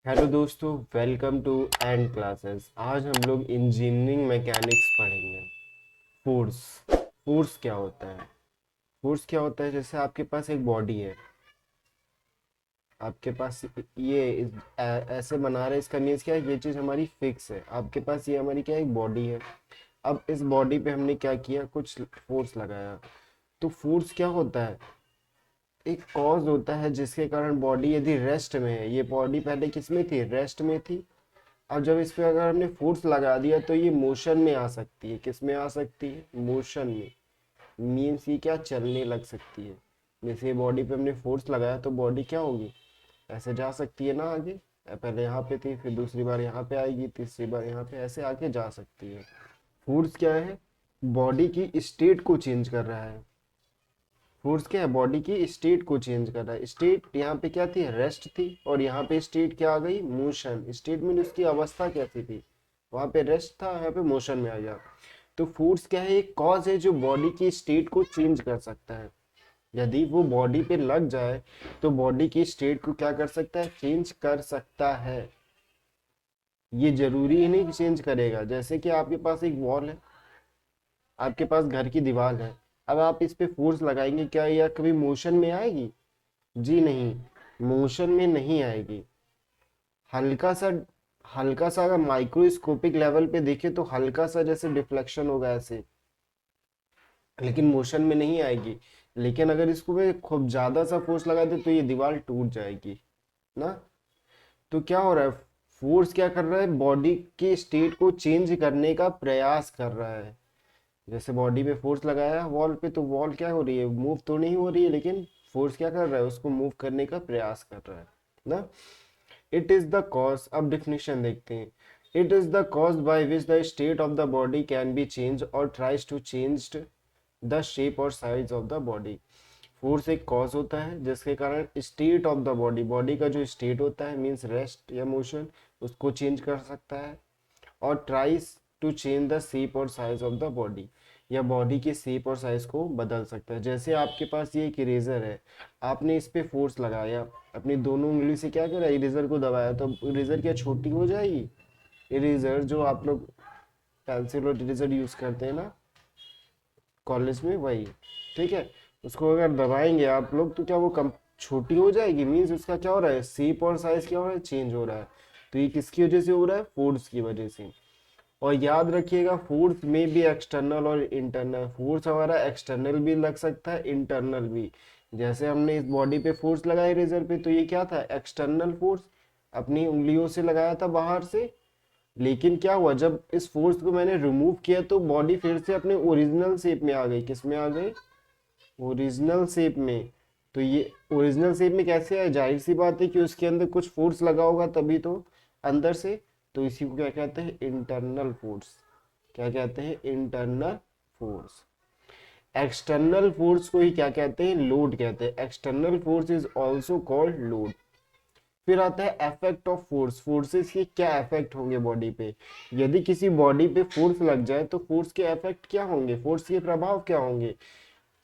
Hello दोस्तों, welcome to and classes. आज हम लोग इंजीनियरिंग मैकेनिक्स पढ़ेंगे। फोर्स। फोर्स क्या होता है? फोर्स क्या होता है? जैसे आपके पास एक बॉडी है, आपके पास ऐसे बना रहे, इसका मीन्स क्या है? ये चीज़ हमारी फिक्स है। आपके पास ये हमारी क्या है? एक बॉडी है। अब इस बॉडी पे हमने क्या किया? कुछ फोर्स लगाया। तो फोर्स क्या होता है? एक कॉज होता है जिसके कारण बॉडी यदि रेस्ट में है, ये बॉडी पहले किस में थी? रेस्ट में थी। अब जब इस पे अगर हमने फोर्स लगा दिया तो ये मोशन में आ सकती है। किस में आ सकती है? मोशन में। मीन्स ये क्या? चलने लग सकती है। जैसे बॉडी पे हमने फोर्स लगाया तो बॉडी क्या होगी? ऐसे जा सकती है ना आगे। पहले यहाँ पे थी, फिर दूसरी बार यहाँ पे आएगी, तीसरी बार यहाँ पे, ऐसे आगे जा सकती है। फोर्स क्या है? बॉडी की स्टेट को चेंज कर रहा है। फोर्स क्या है? बॉडी की स्टेट को चेंज कर रहा है। स्टेट यहाँ पे क्या थी? रेस्ट थी। और यहाँ पे स्टेट क्या आ गई? मोशन। स्टेट में उसकी अवस्था कैसी थी? वहां पे रेस्ट था, यहाँ पे मोशन में आ गया। तो फोर्स क्या है? एक कॉज है जो बॉडी की स्टेट को चेंज कर सकता है। यदि वो बॉडी पे लग जाए तो बॉडी की स्टेट को क्या कर सकता है? चेंज कर सकता है। ये जरूरी ही नहीं कि चेंज करेगा। जैसे कि आपके पास एक वॉल है, आपके पास घर की दीवार है। अब आप इस पे फोर्स लगाएंगे, क्या यह कभी मोशन में आएगी? जी नहीं, मोशन में नहीं आएगी। हल्का सा, हल्का सा अगर माइक्रोस्कोपिक लेवल पे देखे तो हल्का सा जैसे डिफ्लेक्शन होगा ऐसे, लेकिन मोशन में नहीं आएगी। लेकिन अगर इसको मैं खूब ज्यादा सा फोर्स लगा दे तो ये दीवार टूट जाएगी ना। तो क्या हो रहा है? फोर्स क्या कर रहा है? बॉडी के स्टेट को चेंज करने का प्रयास कर रहा है। जैसे बॉडी पे फोर्स लगाया वॉल पे, तो वॉल क्या हो रही है? मूव तो नहीं हो रही है, लेकिन फोर्स क्या कर रहा है? उसको मूव करने का प्रयास कर रहा है ना। It is the cause. अब डिफिनेशन देखते हैं। It is the cause by which the state of the body can be change और tries to change the shape और size of the body. Force एक कॉज होता है जिसके कारण state of the body, body का जो स्टेट होता है मीन्स रेस्ट या मोशन, उसको चेंज कर सकता है। और tries to change the shape और साइज ऑफ द बॉडी, या बॉडी के शेप और साइज को बदल सकता है। जैसे आपके पास ये एक इरेजर है, आपने इस पे फोर्स लगाया, अपनी दोनों उंगली से क्या करा? इरेजर को दबाया, तो इरेजर क्या छोटी हो जाएगी? इरेजर जो आप लोग पेंसिल और इरेजर यूज करते हैं ना कॉलेज में, वही, ठीक है। उसको अगर दबाएंगे आप लोग तो क्या वो कम छोटी हो जाएगी? मीन्स उसका क्या हो रहा है? शेप और साइज क्या हो रहा है? चेंज हो रहा है। तो ये किसकी वजह से हो रहा है? फोर्स की वजह से। और याद रखिएगा, फोर्स में भी एक्सटर्नल और इंटरनल। फोर्स हमारा एक्सटर्नल भी लग सकता है, इंटरनल भी। जैसे हमने इस बॉडी पे फोर्स लगाया रेजर पे, तो ये क्या था? एक्सटर्नल फोर्स, अपनी उंगलियों से लगाया था बाहर से। लेकिन क्या हुआ? जब इस फोर्स को मैंने रिमूव किया तो बॉडी फिर से अपने ओरिजिनल शेप में आ गई। किस में आ गई? ओरिजिनल शेप में। तो ये ओरिजिनल शेप में कैसे है? जाहिर सी बात है कि उसके अंदर कुछ फोर्स लगा होगा तभी तो, अंदर से। तो इसी को क्या कहते हैं? Internal force. क्या कहते हैं? Internal force. एक्सटर्नल फोर्स को ही क्या कहते हैं? लोड कहते हैं। External force is also called load. फिर आता है इफेक्ट ऑफ फोर्स। फोर्सेस के क्या इफेक्ट होंगे बॉडी पे? यदि किसी बॉडी पे फोर्स लग जाए तो फोर्स के इफेक्ट क्या होंगे? फोर्स के प्रभाव क्या होंगे?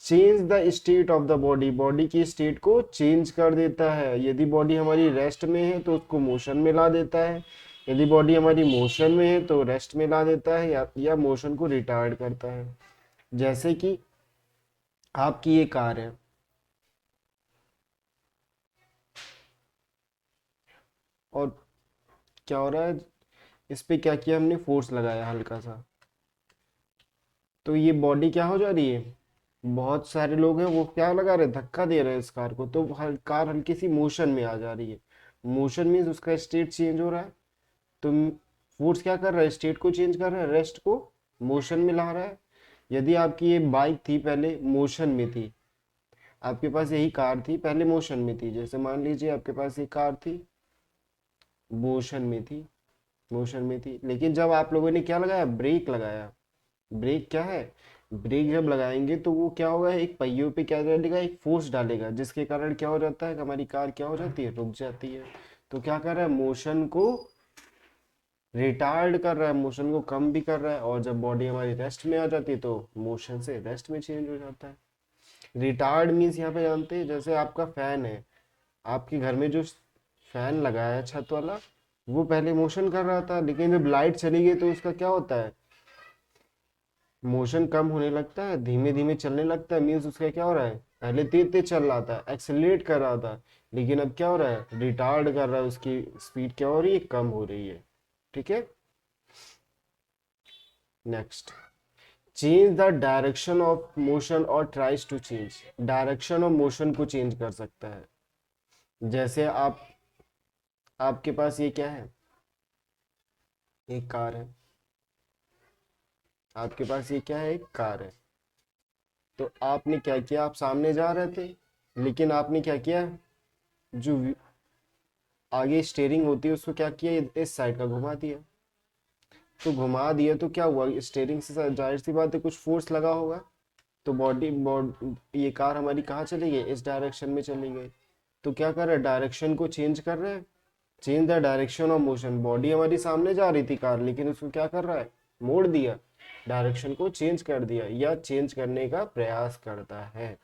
Change the state of the body, body की स्टेट को चेंज कर देता है। यदि बॉडी हमारी रेस्ट में है तो उसको मोशन में ला देता है। यदि बॉडी हमारी मोशन में है तो रेस्ट में ला देता है, या मोशन को रिटार्ड करता है। जैसे कि आपकी ये कार है, और क्या हो रहा है? इस पे क्या किया हमने? फोर्स लगाया हल्का सा, तो ये बॉडी क्या हो जा रही है? बहुत सारे लोग हैं वो क्या लगा रहे हैं? धक्का दे रहे हैं इस कार को, तो कार हल्की सी मोशन में आ जा रही है। मोशन मीन्स उसका स्टेट चेंज हो रहा है। तो फोर्स क्या कर रहा है? स्टेट को चेंज कर रहा है, रेस्ट को मोशन में ला रहा है। यदि आपकी ये बाइक थी, पहले मोशन में थी, आपके पास यही कार थी, पहले मोशन में थी। जैसे मान लीजिए आपके पास ये कार थी, मोशन में थी, मोशन में थी। लेकिन जब आप लोगों ने क्या लगाया? ब्रेक लगाया। ब्रेक क्या है? ब्रेक जब लगाएंगे तो वो क्या होगा? एक पहियों पे क्या डालेगा? एक फोर्स डालेगा, जिसके कारण क्या हो जाता है कि हमारी कार क्या हो जाती है? रुक जाती है। तो क्या कर रहा है? मोशन को रिटार्ड कर रहा है, मोशन को कम भी कर रहा है। और जब बॉडी हमारी रेस्ट में आ जाती है तो मोशन से रेस्ट में चेंज हो जाता है। रिटार्ड मीन्स यहाँ पे जानते हैं, जैसे आपका फैन है, आपके घर में जो फैन लगाया छत वाला, वो पहले मोशन कर रहा था, लेकिन जब लाइट चली गई तो उसका क्या होता है, मोशन कम होने लगता है, धीमे धीमे चलने लगता है। मीन्स उसका क्या हो रहा है, पहले तेज तेज चल रहा था, एक्सेलरेट कर रहा था, लेकिन अब क्या हो रहा है, रिटार्ड कर रहा है, उसकी स्पीड क्या हो रही है, कम हो रही है। ठीक है। Next, change the direction of motion और tries to change, direction of motion को चेंज कर सकता है। जैसे आपके पास ये क्या है, एक कार है, आपके पास ये क्या है, एक कार है। तो आपने क्या किया, आप सामने जा रहे थे, लेकिन आपने क्या किया, जो आगे स्टेयरिंग होती है उसको क्या किया, इस साइड का घुमा दिया। तो घुमा दिया तो क्या हुआ, स्टेयरिंग से जाहिर सी बात है कुछ फोर्स लगा होगा, तो ये कार हमारी कहाँ चली गई, इस डायरेक्शन में चली गई। तो क्या कर रहा है, डायरेक्शन को चेंज कर रहा है, change the direction of motion. Body हमारी सामने जा रही थी कार, लेकिन उसको क्या कर रहा है, मोड़ दिया, डायरेक्शन को चेंज कर दिया, या चेंज करने का प्रयास करता है।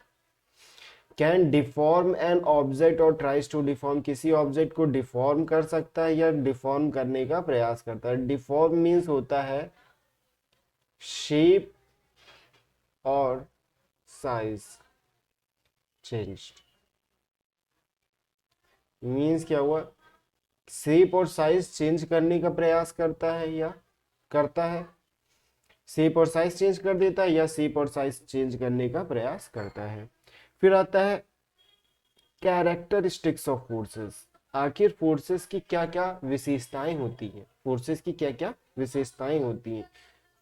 कैन डिफॉर्म एन ऑब्जेक्ट और ट्राइज टू डिफॉर्म, किसी ऑब्जेक्ट को डिफॉर्म कर सकता है या डिफॉर्म करने का प्रयास करता है। डिफॉर्म मीन्स होता है शेप और साइज चेंज्ड। मीन्स क्या हुआ, शेप और साइज चेंज करने का प्रयास करता है या करता है, शेप और साइज चेंज कर देता है या शेप और साइज चेंज करने का प्रयास करता है। फिर आता है कैरेक्टरिस्टिक्स ऑफ फोर्सेस, आखिर फोर्सेस की क्या क्या विशेषताएं होती हैं, फोर्सेस की क्या क्या विशेषताएं होती हैं।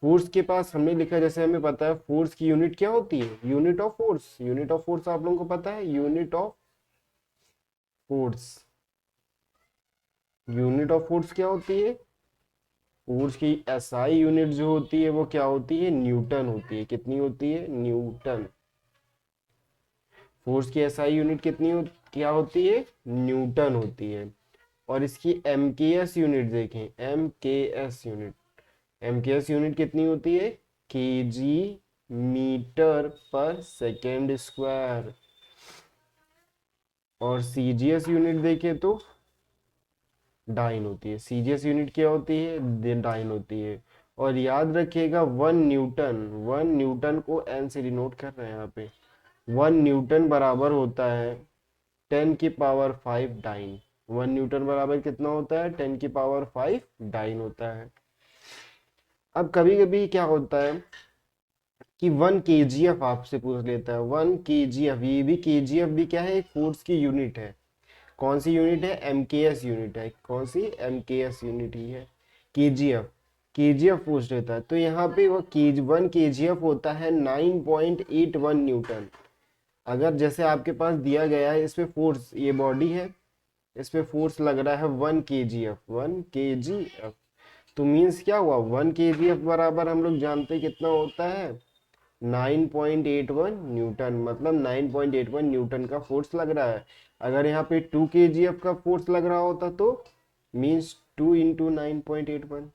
फोर्स के पास हमने लिखा, जैसे हमें पता है फोर्स की यूनिट क्या होती है, unit of force. Unit of force आप लोगों को पता है, unit of force, unit of force क्या होती है, फोर्स की एसआई यूनिट जो होती है वो क्या होती है, न्यूटन होती है। कितनी होती है, न्यूटन। फोर्स की एसआई यूनिट क्या होती है, न्यूटन होती है। और इसकी एमकेएस यूनिट देखें, एमकेएस यूनिट, एमकेएस यूनिट कितनी होती है, केजी मीटर पर सेकेंड स्क्वायर। और सीजीएस यूनिट देखें तो डाइन होती है। सीजीएस यूनिट क्या होती है, डाइन होती है। और याद रखिएगा 1 न्यूटन, 1 न्यूटन को एन से डिनोट कर रहे हैं यहाँ पे, 1 न्यूटन बराबर होता है 10 की पावर 5 डाइन। 1 न्यूटन बराबर कितना होता है, 10 की पावर 5 डाइन होता है। अब कभी कभी क्या होता है कि 1 केजीएफ आपसे पूछ लेता है, 1 केजीएफ, ये भी केजीएफ भी क्या है, एक फोर्स की यूनिट है। कौन सी यूनिट है, एमकेएस यूनिट है। कौन सी, एमकेएस यूनिट ही है। केजीएफ, केजीएफ पूछ लेता है, तो यहाँ पे वो 1 केजीएफ होता है 9.81 न्यूटन। अगर जैसे आपके पास दिया गया है, इस पे फोर्स, ये बॉडी है, इस पे फोर्स लग रहा है 1 केजीएफ, 1 केजीएफ। तो मीन्स क्या हुआ, 1 केजीएफ बराबर हम लोग जानते हैं कितना होता है, 9.81 न्यूटन। मतलब 9.81 न्यूटन का फोर्स लग रहा है। अगर यहाँ पे 2 केजीएफ का फोर्स लग रहा होता तो मीन्स 2 × 9.81,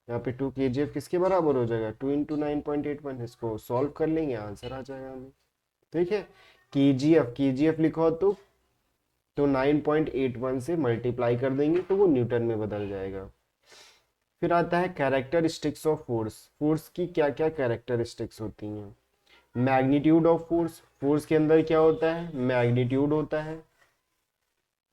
यहाँ पे 2 केजीएफ किसके बराबर हो जाएगा, 2 × 9.81। इसको सॉल्व कर लेंगे, आंसर आ जाएगा हमें। ठीक है, केजीएफ, केजीएफ लिखो तो 9.81 से मल्टीप्लाई कर देंगे तो वो न्यूटन में बदल जाएगा। फिर आता है कैरेक्टरिस्टिक्स ऑफ फोर्स, फोर्स की क्या क्या कैरेक्टरिस्टिक्स होती हैं। मैग्नीट्यूड ऑफ फोर्स, फोर्स के अंदर क्या होता है, मैग्नीट्यूड होता है।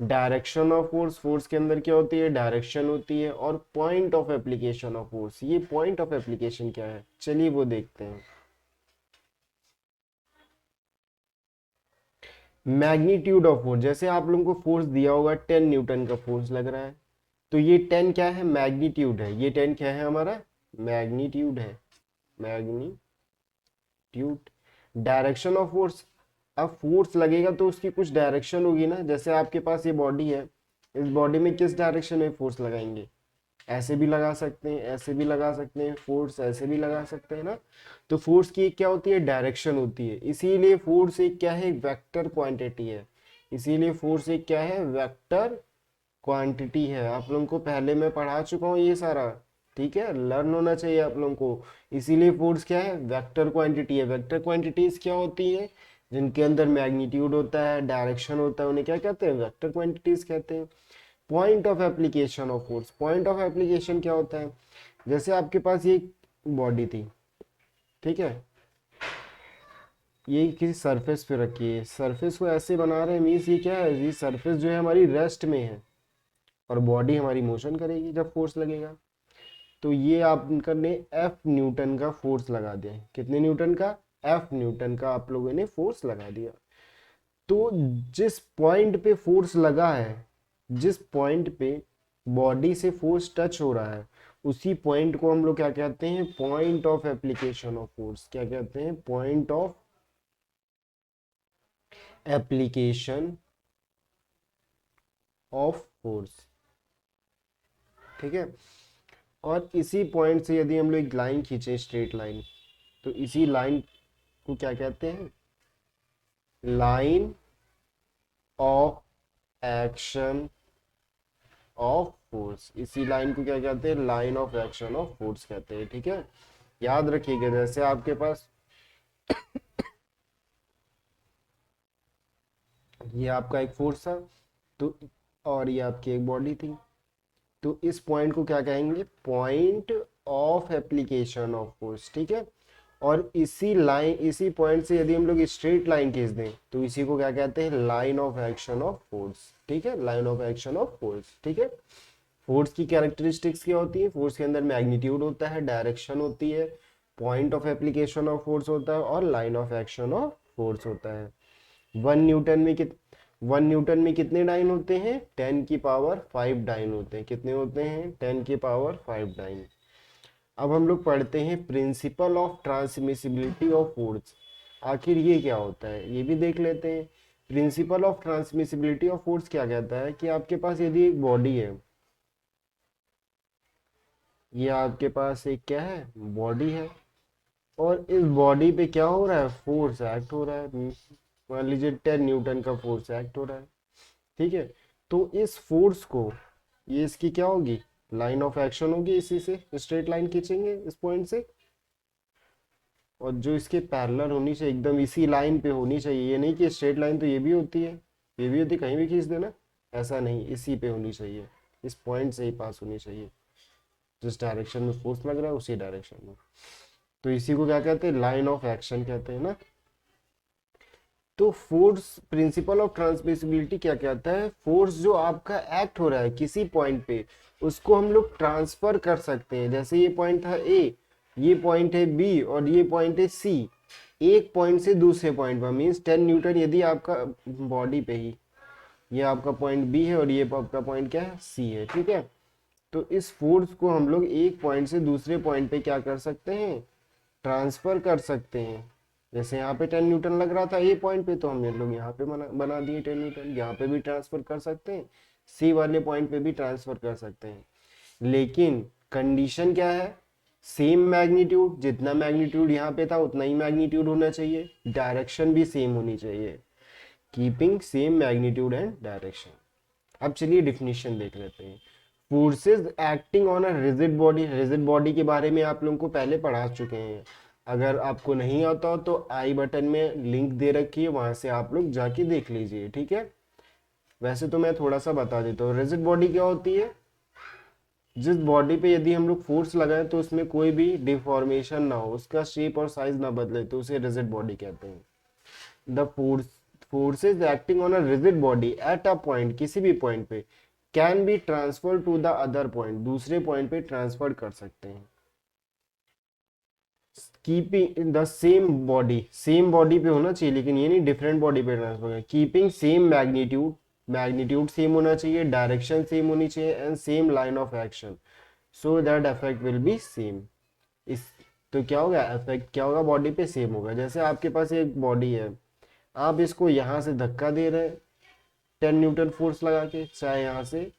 डायरेक्शन ऑफ फोर्स, फोर्स के अंदर क्या होती है, डायरेक्शन होती है। और point of application of force, ये पॉइंट ऑफ एप्लीकेशन क्या है, चलिए वो देखते हैं। मैग्नीट्यूड ऑफ फोर्स, जैसे आप लोगों को फोर्स दिया होगा 10 न्यूटन का फोर्स लग रहा है, तो ये 10 क्या है, मैग्नीट्यूड है। ये 10 क्या है हमारा, मैग्नीट्यूड है, मैग्नीट्यूड। डायरेक्शन ऑफ फोर्स, अब फोर्स लगेगा तो उसकी कुछ डायरेक्शन होगी ना। जैसे आपके पास ये बॉडी है, इस बॉडी में किस डायरेक्शन में फोर्स लगाएंगे, ऐसे भी लगा सकते हैं, ऐसे भी लगा सकते हैं, फोर्स ऐसे भी लगा सकते हैं ना। तो फोर्स की एक क्या होती है, डायरेक्शन होती है। इसीलिए फोर्स एक क्या है, वेक्टर क्वांटिटी है। इसीलिए फोर्स एक क्या है, वेक्टर क्वांटिटी है। आप लोगों को पहले मैं पढ़ा चुका हूँ ये सारा, ठीक है, लर्न होना चाहिए आप लोगों को। इसीलिए फोर्स क्या है, वेक्टर क्वांटिटी है। वेक्टर क्वांटिटीज क्या होती है, जिनके अंदर मैग्नीट्यूड होता है, डायरेक्शन होता है, उन्हें क्या कहते हैं, वेक्टर क्वांटिटीज कहते हैं। Point of application of force, point of application क्या होता है, जैसे आपके पास ये बॉडी थी, ठीक है, ये किसी सरफेस पे रखी है, सरफेस को ऐसे बना रहे हैं, मीन्स ये क्या है, ये सरफेस जो है हमारी रेस्ट में है और बॉडी हमारी मोशन करेगी जब फोर्स लगेगा। तो ये आपने एफ न्यूटन का फोर्स लगा दिया है, कितने न्यूटन का, एफ न्यूटन का आप लोगों ने फोर्स लगा दिया। तो जिस पॉइंट पे फोर्स लगा है, जिस पॉइंट पे बॉडी से फोर्स टच हो रहा है, उसी पॉइंट को हम लोग क्या कहते हैं, point of application of force. क्या कहते हैं, point of application of force, ठीक है। और इसी पॉइंट से यदि हम लोग एक लाइन खींचे, स्ट्रेट लाइन, तो इसी लाइन को क्या कहते हैं, line of action of force. इसी लाइन को क्या कहते हैं, line of action of force कहते हैं, ठीक है। याद रखिएगा, जैसे आपके पास ये आपका एक फोर्स था, तो और ये आपकी एक बॉडी थी, तो इस पॉइंट को क्या कहेंगे, point of application of force, ठीक है। और इसी लाइन, इसी पॉइंट से यदि हम लोग स्ट्रेट लाइन खींच दें, तो इसी को क्या कहते हैं, line of action of force, ठीक है, line of action of force, ठीक है। फोर्स की कैरेक्टरिस्टिक्स क्या होती है, फोर्स के अंदर मैग्नीट्यूड होता है, डायरेक्शन होती है, point of application of force होता है, और line of action of force होता है। 1 न्यूटन में कितने डाइन होते हैं, 10⁵ डाइन होते हैं। कितने होते हैं, 10⁵ डाइन। अब हम लोग पढ़ते हैं principle of transmissibility of force. आखिर ये क्या होता है, ये भी देख लेते हैं। Principle of transmissibility of force क्या कहता है कि आपके पास यदि एक बॉडी है, ये आपके पास एक क्या है, बॉडी है, और इस बॉडी पे क्या हो रहा है, फोर्स एक्ट हो रहा है। मान लीजिए 10 न्यूटन का फोर्स एक्ट हो रहा है, ठीक है। तो इस फोर्स को, ये इसकी क्या होगी, लाइन ऑफ एक्शन होगी, इसी से स्ट्रेट लाइन खींचेंगे इस पॉइंट से, और जो इसके पैरेलल होनी चाहिए, एकदम इसी लाइन पे होनी चाहिए। ये नहीं कि स्ट्रेट लाइन तो ये भी होती है, ये भी होती है, कहीं भी खींच देना, ऐसा नहीं, इसी पे होनी चाहिए, इस पॉइंट से ही पास होनी चाहिए, जिस डायरेक्शन में फोर्स लग रहा है उसी डायरेक्शन में। तो इसी को क्या कहते हैं, लाइन ऑफ एक्शन कहते हैं ना। तो फोर्स, प्रिंसिपल ऑफ ट्रांसमिसिबिलिटी क्या कहता है, फोर्स जो आपका एक्ट हो रहा है किसी पॉइंट पे, उसको हम लोग ट्रांसफर कर सकते हैं। जैसे ये पॉइंट था ए, ये पॉइंट है बी, और ये पॉइंट है सी। एक पॉइंट से दूसरे पॉइंट पर, मीन्स 10 न्यूटन यदि आपका बॉडी पे ही, ये आपका पॉइंट बी है और ये आपका पॉइंट क्या है, सी है, ठीक है। तो इस फोर्स को हम लोग एक पॉइंट से दूसरे पॉइंट पे क्या कर सकते हैं, ट्रांसफर कर सकते हैं। जैसे यहाँ पे 10 न्यूटन लग रहा था ए पॉइंट पे, तो हम लोग यहाँ पे बना दिए 10 न्यूटन। यहाँ पे भी ट्रांसफर कर सकते हैं, सी वाले पॉइंट पे भी ट्रांसफर कर सकते हैं। लेकिन कंडीशन क्या है, सेम मैग्नीट्यूड, जितना मैग्नीट्यूड यहाँ पे था उतना ही मैग्नीट्यूड होना चाहिए, डायरेक्शन भी सेम होनी चाहिए, keeping same magnitude and direction. अब चलिए डिफिनीशन देख लेते हैं। Forces acting on a rigid body, rigid body के बारे में आप लोगों को पहले पढ़ा चुके हैं। अगर आपको नहीं आता हो तो आई बटन में लिंक दे रखी है, वहां से आप लोग जाके देख लीजिए, ठीक है। वैसे तो मैं थोड़ा सा बता देता हूँ, रिजिड बॉडी क्या होती है, जिस बॉडी पे यदि हम लोग फोर्स लगाएं तो उसमें कोई भी डिफॉर्मेशन ना हो, उसका शेप और साइज ना बदले, तो उसे रिजिड बॉडी कहते हैं। The forces acting on a rigid body at a point, किसी भी पॉइंट पे, can be transfer to the other point, दूसरे पॉइंट पे ट्रांसफर कर सकते हैं। Keeping in the same body, same body पे होना चाहिए, लेकिन ये नहीं डिफरेंट बॉडी पे ट्रांसफर कर। Keeping same magnitude, magnitude same होना चाहिए, डायरेक्शन सेम होनी चाहिए, and same line of action, so that effect will be same. इस, तो क्या होगा, इफेक्ट क्या होगा, बॉडी पे सेम होगा। जैसे आपके पास एक बॉडी है, आप इसको यहाँ से धक्का दे रहे हैं 10 न्यूटन फोर्स लगा के, चाहे यहाँ से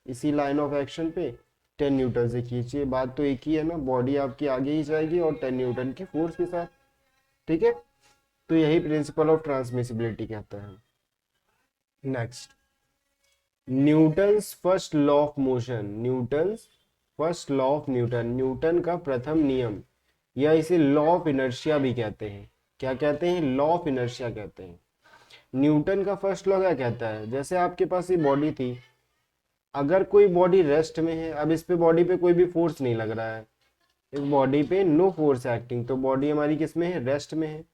इसी लाइन ऑफ एक्शन पे 10 न्यूटन से खींचिए, बात तो एक ही है ना, बॉडी आपकी आगे ही जाएगी और 10 न्यूटन की फोर्स के साथ, ठीक है। तो यही प्रिंसिपल ऑफ ट्रांसमिसिबिलिटी कहता है। Next, Newton's first law of motion, Newton's first law of Newton, Newton का प्रथम नियम, या इसे लॉ ऑफ इनर्शिया भी कहते हैं। क्या कहते हैं, लॉ ऑफ इनर्शिया कहते हैं। न्यूटन का फर्स्ट लॉ क्या कहता है, जैसे आपके पास ये बॉडी थी, अगर कोई बॉडी रेस्ट में है, अब इस पे बॉडी पे कोई भी फोर्स नहीं लग रहा है, इस बॉडी पे नो फोर्स एक्टिंग, तो बॉडी हमारी किस में है, रेस्ट में है।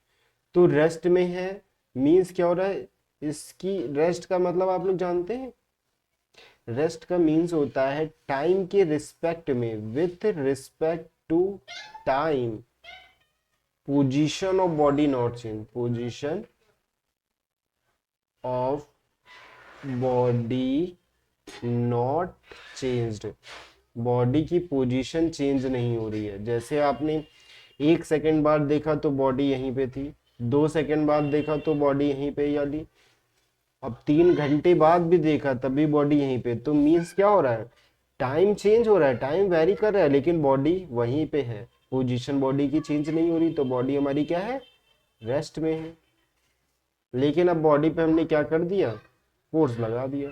तो रेस्ट में है मीन्स क्या हो रहा है, इसकी रेस्ट का मतलब आप लोग जानते हैं, रेस्ट का मीन्स होता है टाइम के रिस्पेक्ट में, with respect to time position of body not change, position of body not changed, body की पोजीशन चेंज नहीं हो रही है। जैसे आपने 1 सेकंड बाद देखा तो बॉडी यहीं पे थी, 2 सेकंड बाद देखा तो बॉडी यहीं पे यानी, अब 3 घंटे बाद भी देखा तब भी बॉडी यहीं पे, तो मीन्स क्या हो रहा है, टाइम चेंज हो रहा है, टाइम वेरी कर रहा है, लेकिन बॉडी वहीं पे है, पोजीशन बॉडी की चेंज नहीं हो रही, तो बॉडी हमारी क्या है, रेस्ट में है। लेकिन अब बॉडी पे हमने क्या कर दिया, फोर्स लगा दिया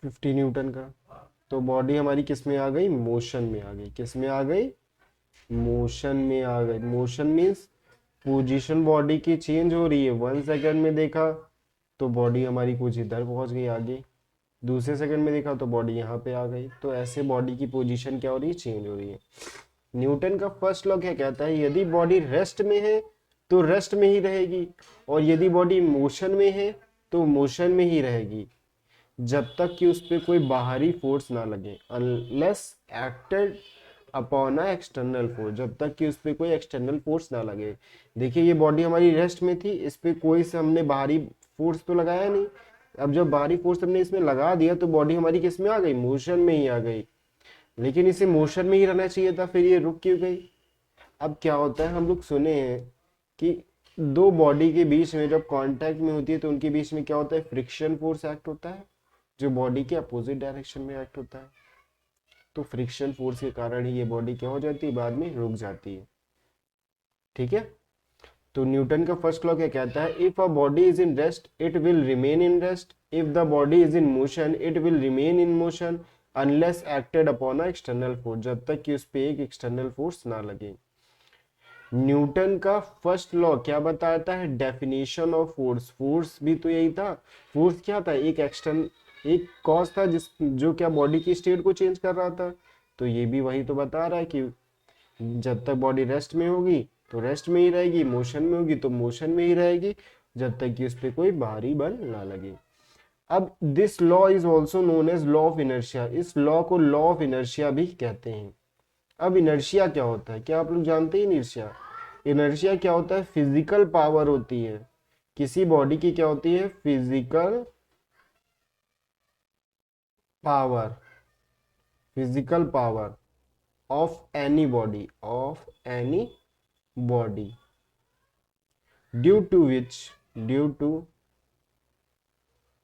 50 न्यूटन का, तो बॉडी हमारी किस में आ गई, मोशन में आ गई, किस में आ गई, मोशन में आ गई। मोशन मीन्स पोजीशन बॉडी की चेंज हो रही है, 1 सेकंड में देखा तो बॉडी हमारी कुछ इधर पहुंच गई आगे, दूसरे सेकंड में देखा तो बॉडी यहाँ पे आ गई, तो ऐसे बॉडी की पोजीशन क्या हो रही है, चेंज हो रही है। न्यूटन का फर्स्ट लॉ क्या कहता है, यदि बॉडी रेस्ट में है तो रेस्ट में ही रहेगी, और यदि बॉडी मोशन में है तो मोशन में ही रहेगी, जब तक कि उस पर कोई बाहरी फोर्स ना लगे, unless acted upon a external force, जब तक कि उस पर कोई एक्सटर्नल फोर्स ना लगे। देखिए ये बॉडी हमारी रेस्ट में थी, इस पर कोई से हमने बाहरी फोर्स तो लगाया नहीं, अब जब बाहरी फोर्स हमने इसमें लगा दिया तो बॉडी हमारी किस में आ गई, मोशन में ही आ गई, लेकिन इसे मोशन में ही रहना चाहिए था, फिर ये रुक क्यों गई। अब क्या होता है, हम लोग सुने हैं कि दो बॉडी के बीच में जब कांटेक्ट में होती है तो उनके बीच में क्या होता है, फ्रिक्शन फोर्स एक्ट होता है, जो बॉडी के अपोजिट डायरेक्शन में एक्ट होता है। तो फ्रिक्शन फोर्स के कारण ही ये बॉडी क्या हो जाती है, बाद में रुक जाती है। ठीक है, तो न्यूटन का फर्स्ट लॉ क्या कहता है, if a body is in rest it will remain in rest, if the body is in motion it will remain in motion unless acted upon a external force, जब तक कि उस पे एक एक्सटर्नल फोर्स ना लगे। न्यूटन का first law क्या बताता है, डेफिनेशन ऑफ फोर्स, फोर्स भी तो यही था, फोर्स क्या था, एक एक्सटर्न, एक कॉज था जिस जो क्या बॉडी की स्टेट को चेंज कर रहा था, तो ये भी वही तो बता रहा है कि जब तक बॉडी रेस्ट में होगी तो रेस्ट में ही रहेगी, मोशन में होगी तो मोशन में ही रहेगी, जब तक कि उस पर कोई बाहरी बल ना लगे। अब this law is also known as law of inertia, इस लॉ को लॉ ऑफ इनर्शिया भी कहते हैं। अब इनर्शिया क्या होता है, क्या आप लोग जानते हैं इनर्शिया, इनर्शिया क्या होता है, फिजिकल पावर होती है किसी बॉडी की, क्या होती है, physical power, physical power of any body, of any body, due to which, due to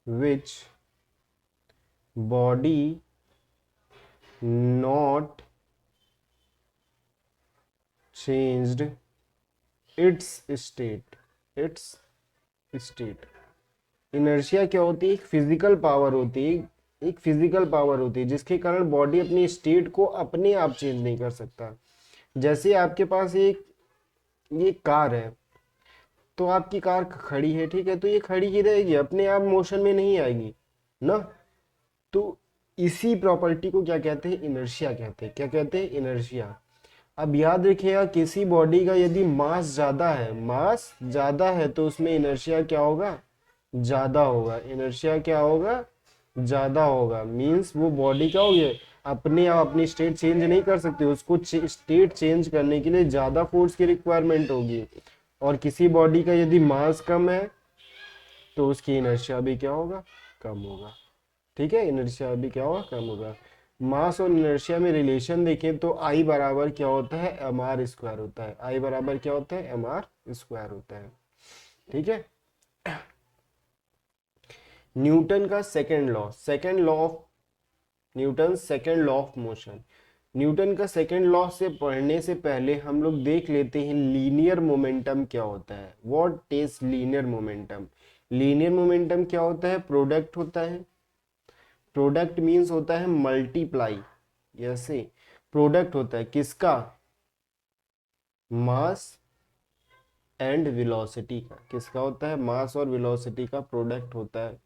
which body not changed its state, its state। Inertia क्या होती है, एक फिजिकल पावर होती है, एक फिजिकल पावर होती है जिसके कारण बॉडी अपनी स्टेट को अपने आप चेंज नहीं कर सकता। जैसे आपके पास एक ये कार है, तो आपकी कार खड़ी है, ठीक है, तो ये खड़ी ही रहेगी, अपने आप मोशन में नहीं आएगी ना, तो इसी प्रॉपर्टी को क्या कहते हैं, इनर्शिया कहते हैं। क्या कहते हैं, इनर्शिया। अब याद रखिएगा किसी बॉडी का यदि मास ज्यादा है, मास ज्यादा है तो उसमें इनर्शिया क्या होगा, ज्यादा होगा, इनर्शिया क्या होगा, ज्यादा होगा, मींस वो बॉडी क्या होगी, अपने आप अपनी स्टेट चेंज नहीं कर सकती, उसको स्टेट चेंज करने के लिए ज्यादा फोर्स की रिक्वायरमेंट होगी। और किसी बॉडी का यदि मास कम है तो उसकी इनर्शिया भी क्या होगा, कम होगा। ठीक है, इनर्शिया भी क्या होगा, कम होगा। मास और इनर्शिया में रिलेशन देखें तो आई बराबर क्या होता है, एम आर स्क्वायर होता है, आई बराबर क्या होता है, एम आर स्क्वायर होता है। ठीक है, न्यूटन का second law, second law of Newton, second law of motion. Newton का सेकेंड लॉ से पढ़ने से पहले हम लोग देख लेते हैं लीनियर मोमेंटम क्या होता है। What is linear momentum, linear momentum क्या होता है, प्रोडक्ट होता है, प्रोडक्ट मीन्स होता है मल्टीप्लाई, ऐसे प्रोडक्ट होता है किसका, मास एंड वेलोसिटी का, किसका होता है, मास और वेलोसिटी का प्रोडक्ट होता है,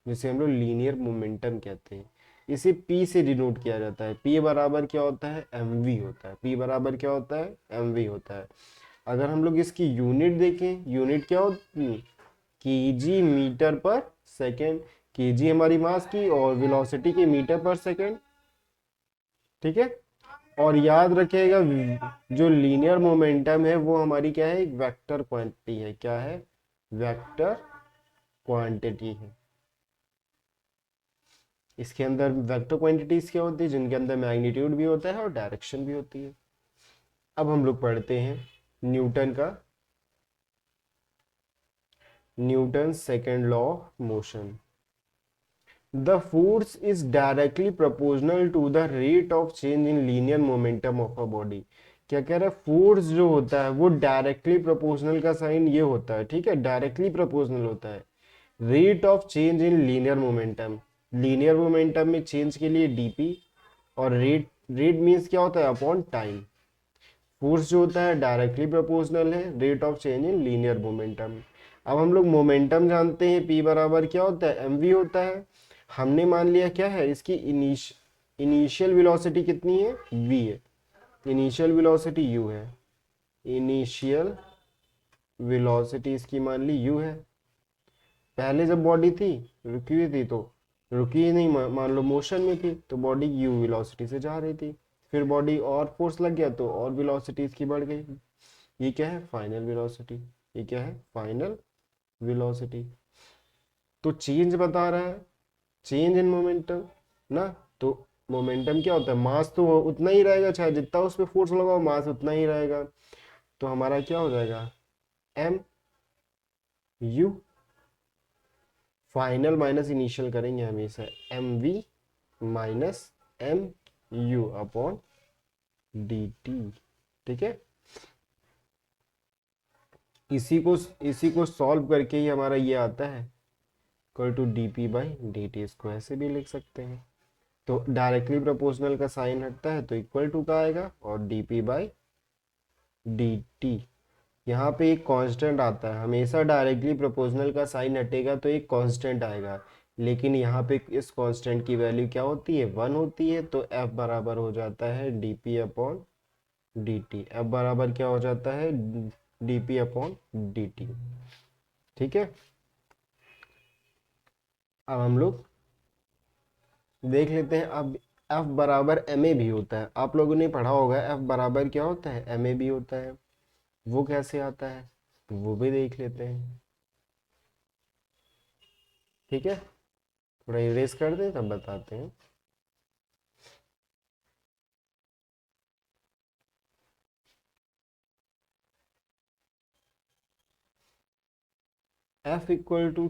जिसे हम लोग लीनियर मोमेंटम कहते हैं। इसे पी से डिनोट किया जाता है। पी बराबर क्या होता है, mv होता है। पी बराबर क्या होता है, mv होता है। अगर हम लोग इसकी यूनिट देखें, यूनिट क्या होती है, केजी मीटर पर सेकेंड। केजी हमारी मास की और वेलोसिटी की मीटर पर सेकेंड, ठीक है। और याद रखिएगा, जो लीनियर मोमेंटम है वो हमारी क्या है, एक वेक्टर क्वांटिटी है। क्या है, वेक्टर क्वांटिटी है। इसके अंदर वेक्टर क्वांटिटीज क्या होती है, जिनके अंदर मैग्नीट्यूड भी होता है और डायरेक्शन भी होती है। अब हम लोग पढ़ते हैं न्यूटन का, Newton second law of motion. The force is directly proportional to the rate of change in linear momentum of a body। क्या कह रहा है, फोर्स जो होता है वो डायरेक्टली प्रोपोर्शनल का साइन ये होता है, ठीक है, डायरेक्टली प्रोपोर्शनल होता है rate of change in linear momentum. Linear momentum में चेंज के लिए डीपी, और रेट, रेट मीन्स क्या होता है, अपॉन टाइम। फोर्स जो होता है डायरेक्टली प्रोपोर्शनल है rate of change in linear momentum. अब हम लोग मोमेंटम जानते हैं, पी बराबर क्या होता है, एम वी होता है। हमने मान लिया क्या है, इसकी इनिशियल वेलोसिटी कितनी है, v है। इनिशियल वेलोसिटी u है। इनिशियल वेलोसिटी इसकी मान ली u है। पहले जब बॉडी थी, रुकी हुई थी, तो रुकी ही नहीं, मान लो मोशन में थी, तो बॉडी u वेलोसिटी से जा रही थी। फिर बॉडी और फोर्स लग गया तो और वेलोसिटी इसकी बढ़ गई। ये क्या है, फाइनल वेलोसिटी। ये क्या है, फाइनल वेलोसिटी। तो चेंज बता रहा है, चेंज इन मोमेंटम ना। तो मोमेंटम क्या होता है, मास तो उतना ही रहेगा, चाहे जितना उस पर फोर्स लगाओ मास उतना ही रहेगा। तो हमारा क्या हो जाएगा, m u, final minus initial करेंगे हमेशा, m we minus m u upon d t, ठीक है। इसी को सॉल्व करके ही हमारा ये आता है equal to d p by d t. इसको ऐसे भी लिख सकते हैं। तो डायरेक्टली प्रोपोर्शनल का साइन हटता है तो इक्वल टू का आएगा, और D p by d t. यहाँ पे एक कांस्टेंट आता है, हमेशा डायरेक्टली प्रोपोर्शनल का साइन हटेगा तो एक कांस्टेंट आएगा। लेकिन यहाँ पे इस कांस्टेंट की वैल्यू क्या होती है, 1 होती है। तो f बराबर हो जाता है D P upon d T. F बराबर क्या हो जाता है, D P upon d t, ठीक है। अब हम लोग देख लेते हैं। अब f बराबर एम ए भी होता है, आप लोगों ने पढ़ा होगा f बराबर क्या होता है, एम ए भी होता है। वो कैसे आता है, वो भी देख लेते हैं, ठीक है। थोड़ा इरेज कर दें तब बताते हैं। F equal to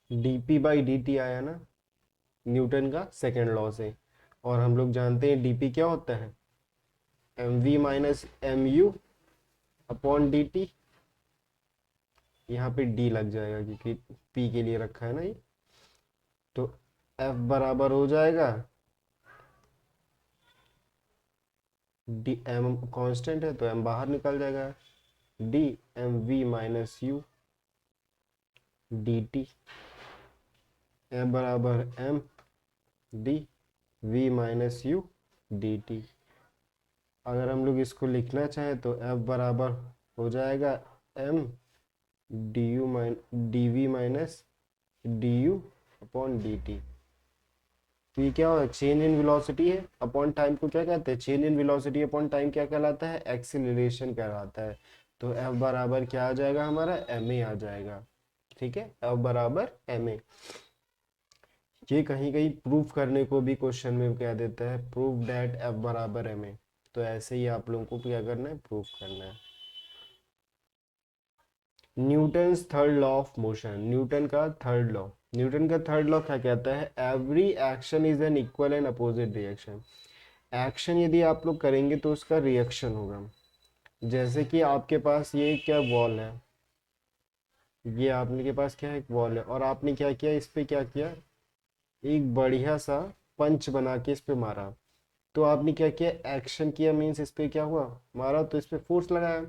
d p by d t आया ना, न्यूटन का सेकेंड लॉ से। और हम लोग जानते हैं डीपी क्या होता है, m we minus m u upon d t. यहाँ पे डी लग जाएगा क्योंकि पी के लिए रखा है ना ये। तो F बराबर हो जाएगा, डी एम कांस्टेंट है तो एम बाहर निकल जाएगा, D M we minus U D T. M बराबर M D we minus U D T. अगर हम लोग इसको लिखना चाहें तो F बराबर हो जाएगा m d u d we minus d u upon d t. तो ये क्या होगा, चेंज इन वेलोसिटी है अपॉन टाइम को क्या कहते हैं, change in velocity upon time क्या कहलाता है, एक्सीलरेशन कहलाता है। तो F बराबर क्या आ जाएगा हमारा, एम ए आ जाएगा, ठीक है। F बराबर एम ए। ये कहीं कहीं प्रूफ करने को भी क्वेश्चन में क्या देता है, प्रूफ दैट F बराबर एम ए। तो ऐसे ही आप लोगों को क्या करना है, प्रूफ करना है। Newton's third law of motion, Newton का थर्ड लॉ। न्यूटन का थर्ड लॉ क्या कहता है, every action is an equal and opposite reaction. Action यदि आप लोग करेंगे तो उसका रिएक्शन होगा। जैसे कि आपके पास ये क्या वॉल है, ये आपने के पास क्या है, एक वॉल है, और आपने क्या किया, इस पे क्या किया, एक बढ़िया सा पंच बना के इस पे मारा। तो आपने क्या किया, एक्शन किया, मीन्स इस पे क्या हुआ, मारा, तो इस पे फोर्स लगाया।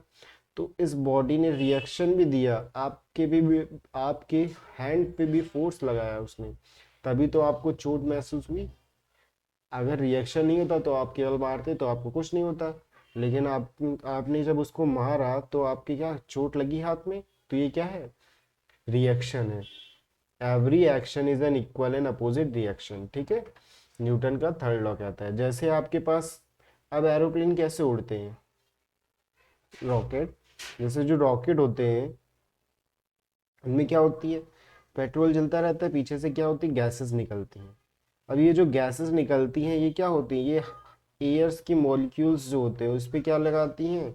तो इस बॉडी ने रिएक्शन भी दिया, आपके हैंड पे भी फोर्स लगाया उसने, तभी तो आपको चोट महसूस हुई। अगर रिएक्शन नहीं होता तो आप केवल मारते तो आपको कुछ नहीं होता, लेकिन आपने जब उसको मारा तो आपकी क्या चोट लगी हाथ में, तो ये क्या है, रिएक्शन है। Every action is an equal and opposite reaction, ठीक है। न्यूटन का थर्ड लॉ कहता है। जैसे आपके पास, अब एरोप्लेन कैसे उड़ते हैं, रॉकेट, जैसे जो रॉकेट होते हैं उनमें क्या होती है, पेट्रोल जलता रहता है, पीछे से क्या होती है, गैसेस निकलती हैं। अब ये जो गैसेस निकलती हैं ये क्या होती हैं, ये एयर्स की मॉलिक्यूल्स जो होते हैं उस पर क्या लगाती हैं,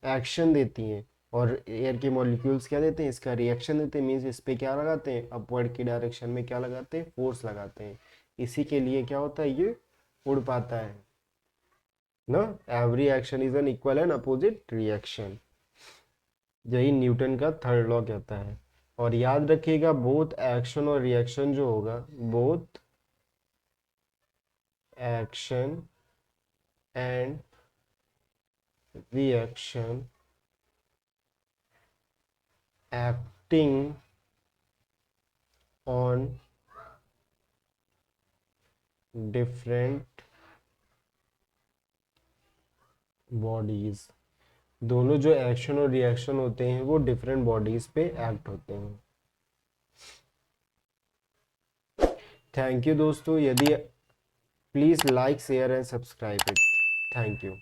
एक्शन देती हैं। और एयर के मॉलिक्यूल्स क्या देते हैं, इसका रिएक्शन देते हैं, मीन्स इस पे क्या लगाते हैं, अपवर्ड की डायरेक्शन में क्या लगाते हैं, फोर्स लगाते हैं। इसी के लिए क्या होता है, ये उड़ पाता है ना। Every action is an equal and opposite reaction, यही न्यूटन का थर्ड लॉ कहता है। और याद रखिएगा, बोथ एक्शन और रिएक्शन जो होगा, both action and reaction acting on different bodies, दोनों जो एक्शन और रिएक्शन होते हैं वो डिफरेंट बॉडीज पे एक्ट होते हैं। थैंक यू दोस्तों, यदि please like share and subscribe it. Thank you.